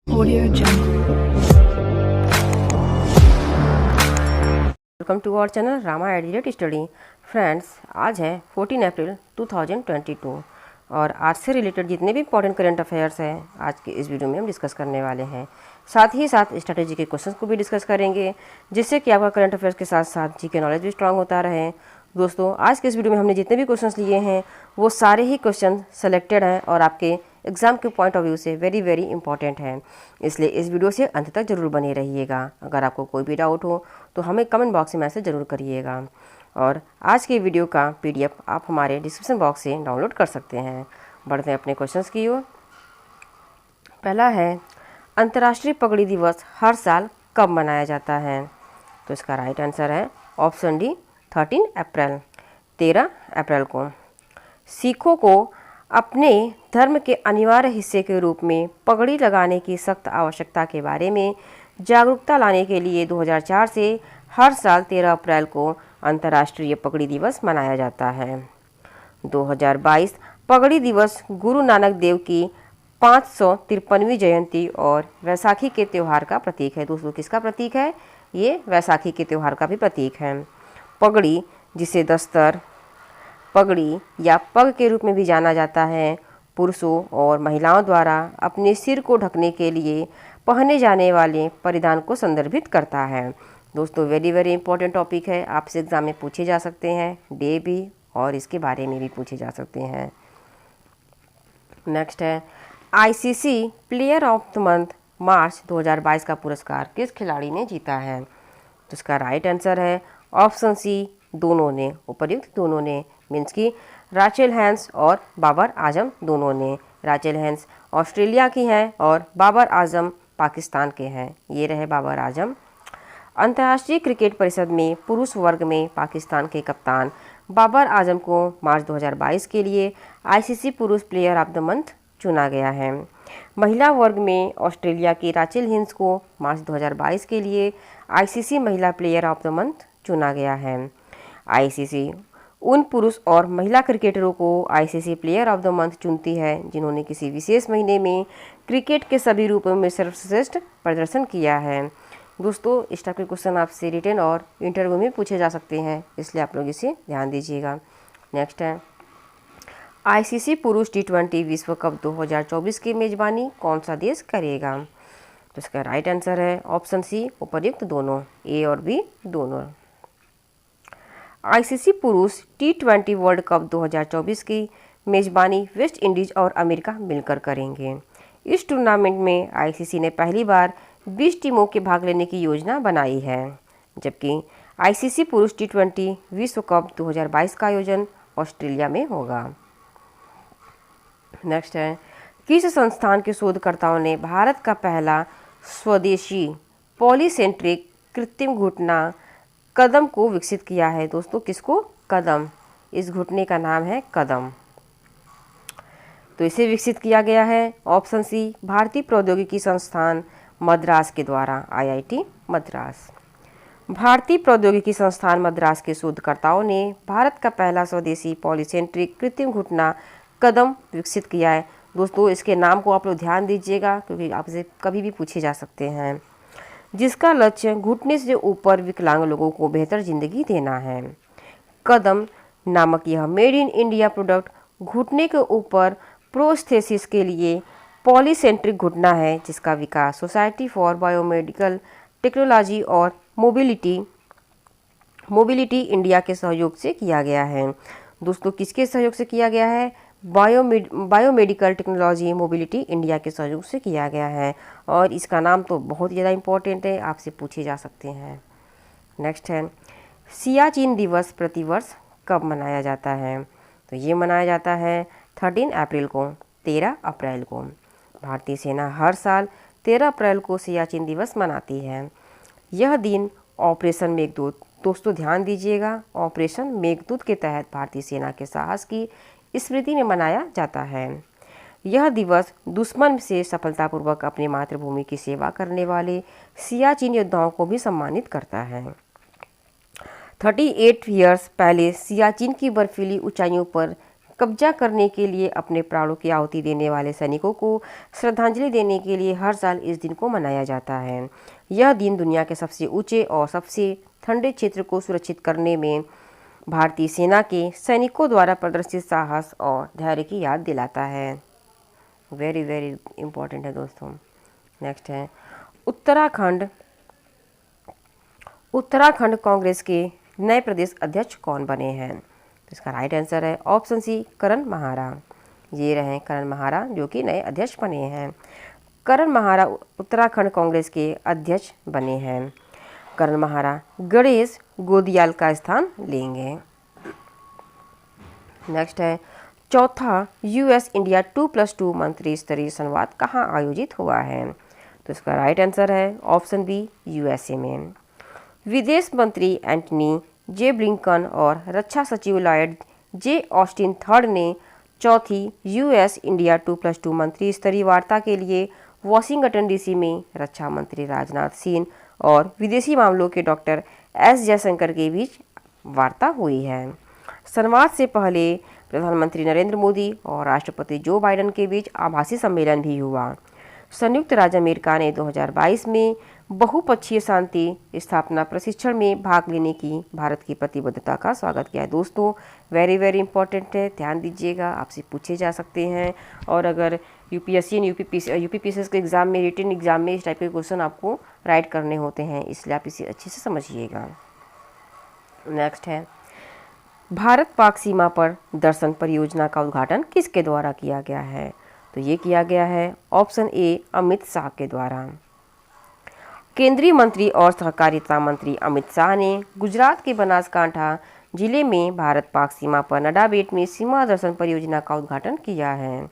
Audio Jungle. Welcome to our channel Rama edited study. Friends, आज है 14 अप्रैल 2022 और आज से रिलेटेड जितने भी इंपॉर्टेंट करंट अफेयर्स हैं आज के इस वीडियो में हम डिस्कस करने वाले हैं। साथ ही साथ स्ट्रैटेजी के क्वेश्चंस को भी डिस्कस करेंगे, जिससे कि आपका करंट अफेयर्स के साथ साथ जीके नॉलेज भी स्ट्रांग होता रहे। दोस्तों, आज के इस वीडियो में हमने जितने भी क्वेश्चंस लिए हैं वो सारे ही क्वेश्चन सेलेक्टेड हैं और आपके एग्जाम के पॉइंट ऑफ व्यू से वेरी वेरी इंपॉर्टेंट हैं, इसलिए इस वीडियो से अंत तक जरूर बने रहिएगा। अगर आपको कोई भी डाउट हो तो हमें कमेंट बॉक्स में मैसेज ज़रूर करिएगा और आज के वीडियो का PDF आप हमारे डिस्क्रिप्शन बॉक्स से डाउनलोड कर सकते हैं। बढ़ते हैं अपने क्वेश्चंस की ओर। पहला है, अंतर्राष्ट्रीय पगड़ी दिवस हर साल कब मनाया जाता है? तो इसका राइट आंसर है ऑप्शन डी 13 अप्रैल 13 अप्रैल को। सिखों को अपने धर्म के अनिवार्य हिस्से के रूप में पगड़ी लगाने की सख्त आवश्यकता के बारे में जागरूकता लाने के लिए 2004 से हर साल 13 अप्रैल को अंतर्राष्ट्रीय पगड़ी दिवस मनाया जाता है। 2022 पगड़ी दिवस गुरु नानक देव की 553वीं जयंती और वैसाखी के त्यौहार का प्रतीक है। दोस्तों, किसका प्रतीक है? ये वैसाखी के त्यौहार का भी प्रतीक है। पगड़ी, जिसे दस्तर, पगड़ी या पग के रूप में भी जाना जाता है, पुरुषों और महिलाओं द्वारा अपने सिर को ढकने के लिए पहने जाने वाले परिधान को संदर्भित करता है। दोस्तों, वेरी वेरी इंपॉर्टेंट टॉपिक है, आपसे एग्जाम में पूछे जा सकते हैं, डे भी और इसके बारे में भी पूछे जा सकते हैं। नेक्स्ट है, ICC player of the month March 2022 का पुरस्कार किस खिलाड़ी ने जीता है? तो इसका राइट आंसर है ऑप्शन सी, दोनों ने, उपर्युक्त दोनों ने, मीन्स की राचेल हैंस और बाबर आजम दोनों ने। राचेल हैंस ऑस्ट्रेलिया की हैं और बाबर आजम पाकिस्तान के हैं। ये रहे बाबर आजम। अंतर्राष्ट्रीय क्रिकेट परिषद में पुरुष वर्ग में पाकिस्तान के कप्तान बाबर आजम को मार्च 2022 के लिए ICC पुरुष प्लेयर ऑफ द मंथ चुना गया है। महिला वर्ग में ऑस्ट्रेलिया की राचेल हिंस को मार्च 2022 के लिए ICC महिला प्लेयर ऑफ द मंथ चुना गया है। ICC उन पुरुष और महिला क्रिकेटरों को ICC player of the month चुनती है जिन्होंने किसी विशेष महीने में क्रिकेट के सभी रूपों में सर्वश्रेष्ठ प्रदर्शन किया है। दोस्तों, इस टाइप के क्वेश्चन आपसे रिटन और इंटरव्यू में पूछे जा सकते हैं, इसलिए आप लोग इसे ध्यान दीजिएगा। नेक्स्ट है, ICC पुरुष T20 विश्व कप 2024 की मेजबानी कौन सा देश करेगा? तो इसका राइट आंसर है ऑप्शन सी, उपर्युक्त दोनों, ए और बी दोनों। ICC पुरुष T20 वर्ल्ड कप 2024 की मेजबानी वेस्ट इंडीज और अमेरिका मिलकर करेंगे। इस टूर्नामेंट में ICC ने पहली बार 20 टीमों के भाग लेने की योजना बनाई है, जबकि ICC पुरुष T20 विश्व कप 2022 का आयोजन ऑस्ट्रेलिया में होगा। नेक्स्ट है, किस संस्थान के शोधकर्ताओं ने भारत का पहला स्वदेशी पॉलीसेंट्रिक कृत्रिम घुटना कदम को विकसित किया है? दोस्तों, किसको? कदम। इस घुटने का नाम है कदम। तो इसे विकसित किया गया है ऑप्शन सी, भारतीय प्रौद्योगिकी संस्थान मद्रास के द्वारा, IIT मद्रास। भारतीय प्रौद्योगिकी संस्थान मद्रास के शोधकर्ताओं ने भारत का पहला स्वदेशी पॉलीसेंट्रिक कृत्रिम घुटना कदम विकसित किया है। दोस्तों, इसके नाम को आप लोग ध्यान दीजिएगा क्योंकि आपसे कभी भी पूछे जा सकते हैं। जिसका लक्ष्य घुटने से ऊपर विकलांग लोगों को बेहतर जिंदगी देना है। कदम नामक यह मेड इन इंडिया प्रोडक्ट घुटने के ऊपर प्रोस्थेसिस के लिए पॉलीसेंट्रिक घुटना है, जिसका विकास सोसाइटी फॉर बायोमेडिकल टेक्नोलॉजी और मोबिलिटी इंडिया के सहयोग से किया गया है। दोस्तों, किसके सहयोग से किया गया है? बायोमेडिकल टेक्नोलॉजी मोबिलिटी इंडिया के सहयोग से किया गया है और इसका नाम तो बहुत ज़्यादा इम्पोर्टेंट है, आपसे पूछे जा सकते हैं। नेक्स्ट है, सियाचिन दिवस प्रतिवर्ष कब मनाया जाता है? तो ये मनाया जाता है 13 अप्रैल को, 13 अप्रैल को। भारतीय सेना हर साल 13 अप्रैल को सियाचिन दिवस मनाती है। यह दिन ऑपरेशन मेघदूत, दोस्तों ध्यान दीजिएगा, ऑपरेशन मेघदूत के तहत भारतीय सेना के साहस की स्मृति में मनाया जाता है। यह दिवस दुश्मन से सफलतापूर्वक अपनी मातृभूमि की सेवा करने वाले सियाचिन योद्धाओं को भी सम्मानित करता है। 38 ईयर्स पहले सियाचिन की बर्फीली ऊंचाइयों पर कब्जा करने के लिए अपने प्राणों की आहुति देने वाले सैनिकों को श्रद्धांजलि देने के लिए हर साल इस दिन को मनाया जाता है। यह दिन दुनिया के सबसे ऊंचे और सबसे ठंडे क्षेत्र को सुरक्षित करने में भारतीय सेना के सैनिकों द्वारा प्रदर्शित साहस और धैर्य की याद दिलाता है। वेरी वेरी इम्पोर्टेंट है दोस्तों। नेक्स्ट है उत्तराखंड कांग्रेस के नए प्रदेश अध्यक्ष कौन बने हैं? तो इसका राइट आंसर है ऑप्शन सी करण महारा। ये रहे करण महारा जो कि नए अध्यक्ष बने हैं। करण महारा उत्तराखंड कांग्रेस के अध्यक्ष बने हैं। करण महारा गणेश गोदियाल का स्थान लेंगे। नेक्स्ट है चौथा US इंडिया 2+2 मंत्री स्तरीय संवाद कहाँ आयोजित हुआ है? तो इसका राइट आंसर है ऑप्शन बी USA में। विदेश मंत्री एंटनी जे ब्लिंकन और रक्षा सचिव लॉयड जे ऑस्टिन थर्ड ने चौथी US इंडिया 2+2 मंत्री स्तरीय वार्ता के लिए वॉशिंगटन DC में रक्षा मंत्री राजनाथ सिंह और विदेशी मामलों के डॉक्टर S जयशंकर के बीच वार्ता हुई है। संवाद से पहले प्रधानमंत्री नरेंद्र मोदी और राष्ट्रपति जो बाइडेन के बीच आभासी सम्मेलन भी हुआ। संयुक्त राज्य अमेरिका ने 2022 में बहुपक्षीय शांति स्थापना प्रशिक्षण में भाग लेने की भारत की प्रतिबद्धता का स्वागत किया है। दोस्तों वेरी वेरी इंपॉर्टेंट है, ध्यान दीजिएगा, आपसे पूछे जा सकते हैं। और अगर UPSC एंड UPPCS के एग्ज़ाम में, रिटन एग्ज़ाम में इस टाइप के क्वेश्चन आपको राइट करने होते हैं, इसलिए आप इसे अच्छे से समझिएगा। नेक्स्ट है भारत पाक सीमा पर दर्शन परियोजना का उद्घाटन किसके द्वारा किया गया है? तो ये किया गया है ऑप्शन ए अमित शाह के द्वारा। केंद्रीय मंत्री और सहकारिता मंत्री अमित शाह ने गुजरात के बनासकांठा जिले में भारत पाक सीमा पर नडा बेट में सीमा दर्शन परियोजना का उद्घाटन किया है।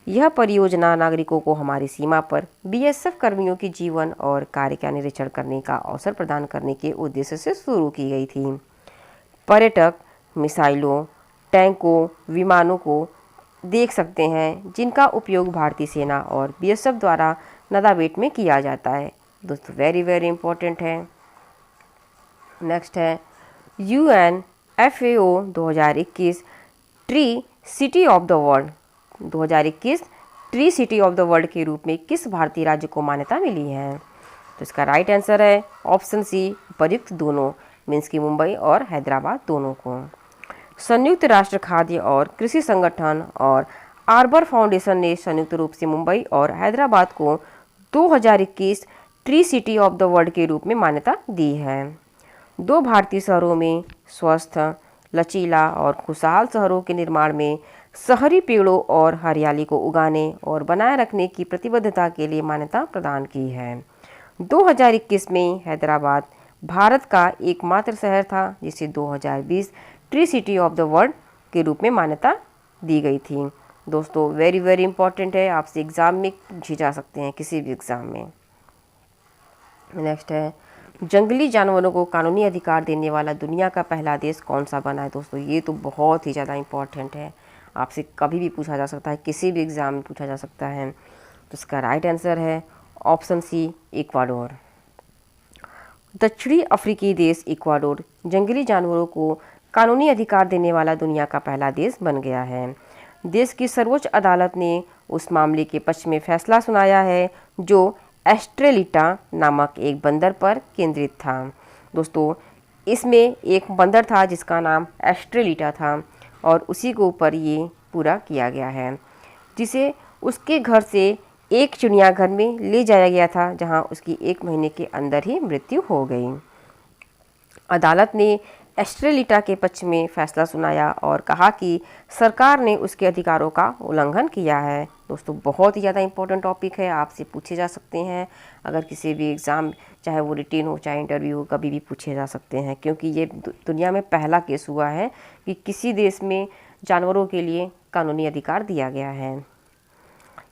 यह परियोजना नागरिकों को हमारी सीमा पर BSF कर्मियों की जीवन और कार्य का निरीक्षण करने का अवसर प्रदान करने के उद्देश्य से शुरू की गई थी। पर्यटक मिसाइलों, टैंकों, विमानों को देख सकते हैं जिनका उपयोग भारतीय सेना और BSF द्वारा नदा बेट में किया जाता है। दोस्तों वेरी वेरी इंपॉर्टेंट है। नेक्स्ट है UNFAO 2021 tree city of the world 2021 tree city of the world के रूप में किस भारतीय राज्य को मान्यता मिली है? तो इसका राइट आंसर है ऑप्शन सी उपयुक्त दोनों, मीन्स की मुंबई और हैदराबाद दोनों को। संयुक्त राष्ट्र खाद्य और कृषि संगठन और आर्बर फाउंडेशन ने संयुक्त रूप से मुंबई और हैदराबाद को 2021 tree city of the world के रूप में मान्यता दी है। दो भारतीय शहरों में स्वस्थ, लचीला और खुशहाल शहरों के निर्माण में शहरी पेड़ों और हरियाली को उगाने और बनाए रखने की प्रतिबद्धता के लिए मान्यता प्रदान की है। 2021 में हैदराबाद भारत का एकमात्र शहर था जिसे 2020 tree city of the world के रूप में मान्यता दी गई थी। दोस्तों वेरी वेरी इंपॉर्टेंट है, आपसे एग्ज़ाम में पूछे जा सकते हैं, किसी भी एग्ज़ाम में। नेक्स्ट है जंगली जानवरों को कानूनी अधिकार देने वाला दुनिया का पहला देश कौन सा बना है? दोस्तों ये तो बहुत ही ज़्यादा इम्पॉर्टेंट है, आपसे कभी भी पूछा जा सकता है, किसी भी एग्ज़ाम में पूछा जा सकता है। तो इसका राइट आंसर है ऑप्शन सी इक्वाडोर। दक्षिणी अफ्रीकी देश इक्वाडोर जंगली जानवरों को कानूनी अधिकार देने वाला दुनिया का पहला देश बन गया है। देश की सर्वोच्च अदालत ने उस मामले के पक्ष में फैसला सुनाया है जो एस्ट्रेलिटा नामक एक बंदर पर केंद्रित था। दोस्तों इसमें एक बंदर था जिसका नाम एस्ट्रेलिटा था और उसी के ऊपर ये पूरा किया गया है, जिसे उसके घर से एक चिड़ियाघर में ले जाया गया था जहां उसकी 1 महीने के अंदर ही मृत्यु हो गई। अदालत ने एस्ट्रेलिटा के पक्ष में फैसला सुनाया और कहा कि सरकार ने उसके अधिकारों का उल्लंघन किया है। दोस्तों बहुत ही ज़्यादा इंपॉर्टेंट टॉपिक है, आपसे पूछे जा सकते हैं अगर किसी भी एग्ज़ाम, चाहे वो रिटेन हो चाहे इंटरव्यू हो, कभी भी पूछे जा सकते हैं, क्योंकि ये दुनिया में पहला केस हुआ है कि किसी देश में जानवरों के लिए कानूनी अधिकार दिया गया है।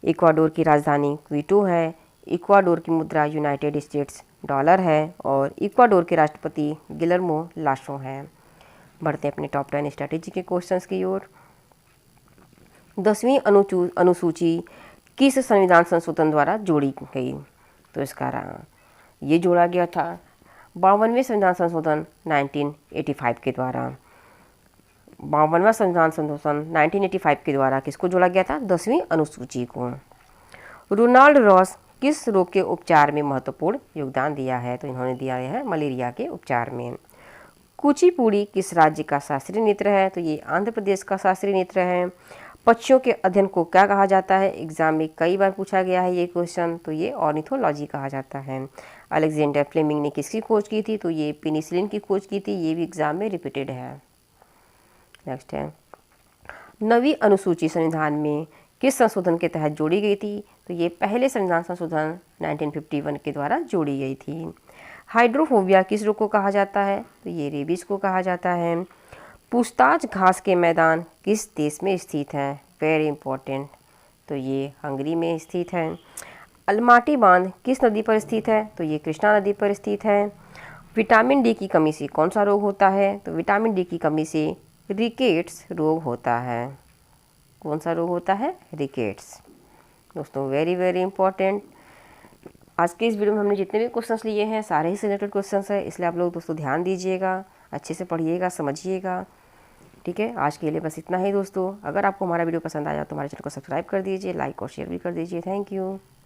इक्वाडोर की राजधानी क्विटो है। इक्वाडोर की मुद्रा यूनाइटेड स्टेट्स डॉलर है और इक्वाडोर के राष्ट्रपति गिलर्मो लाशो हैं। बढ़ते हैं अपने टॉप 10 स्ट्रैटेजी के क्वेश्चंस की ओर। 10वीं अनुसूची किस संविधान संशोधन द्वारा जोड़ी गई? तो इसका ये जोड़ा गया था 52वें संविधान संशोधन 1985 के द्वारा। 52वां संविधान संशोधन 1985 के द्वारा किसको जोड़ा गया था? 10वीं अनुसूची को। रोनाल्ड रॉस किस रोग के उपचार में महत्वपूर्ण योगदान दिया है? तो इन्होंने दिया है मलेरिया के उपचार में। कुचिपुड़ी किस राज्य का शास्त्रीय नृत्य है? तो ये आंध्र प्रदेश का शास्त्रीय नृत्य है। पक्षियों के अध्ययन को क्या कहा जाता है? एग्जाम में कई बार पूछा गया है ये क्वेश्चन, तो ये ऑर्निथोलॉजी कहा जाता है। अलेक्जेंडर फ्लेमिंग ने किसकी खोज की थी? तो ये पेनिसिलिन की खोज की थी, ये भी एग्जाम में रिपीटेड है। नेक्स्ट है, नवीं अनुसूची संविधान में किस संशोधन के तहत जोड़ी गई थी? तो ये पहले संविधान संशोधन 1951 के द्वारा जोड़ी गई थी। हाइड्रोफोबिया किस रोग को कहा जाता है? तो ये रेबीज को कहा जाता है। पूछताछ घास के मैदान किस देश में स्थित है? वेरी इंपॉर्टेंट, तो ये हंगरी में स्थित है। अलमाटी बांध किस नदी पर स्थित है? तो ये कृष्णा नदी पर स्थित है। विटामिन डी की कमी से कौन सा रोग होता है? तो विटामिन डी की कमी से रिकेट्स रोग होता है। कौन सा रोग होता है? रिकेट्स। दोस्तों वेरी वेरी इंपॉर्टेंट, आज के इस वीडियो में हमने जितने भी क्वेश्चंस लिए हैं सारे ही सिलेक्टेड क्वेश्चंस हैं, इसलिए आप लोग दोस्तों ध्यान दीजिएगा, अच्छे से पढ़िएगा, समझिएगा। ठीक है, आज के लिए बस इतना ही दोस्तों। अगर आपको हमारा वीडियो पसंद आया तो हमारे चैनल को सब्सक्राइब कर दीजिए, लाइक और शेयर भी कर दीजिए। Thank you.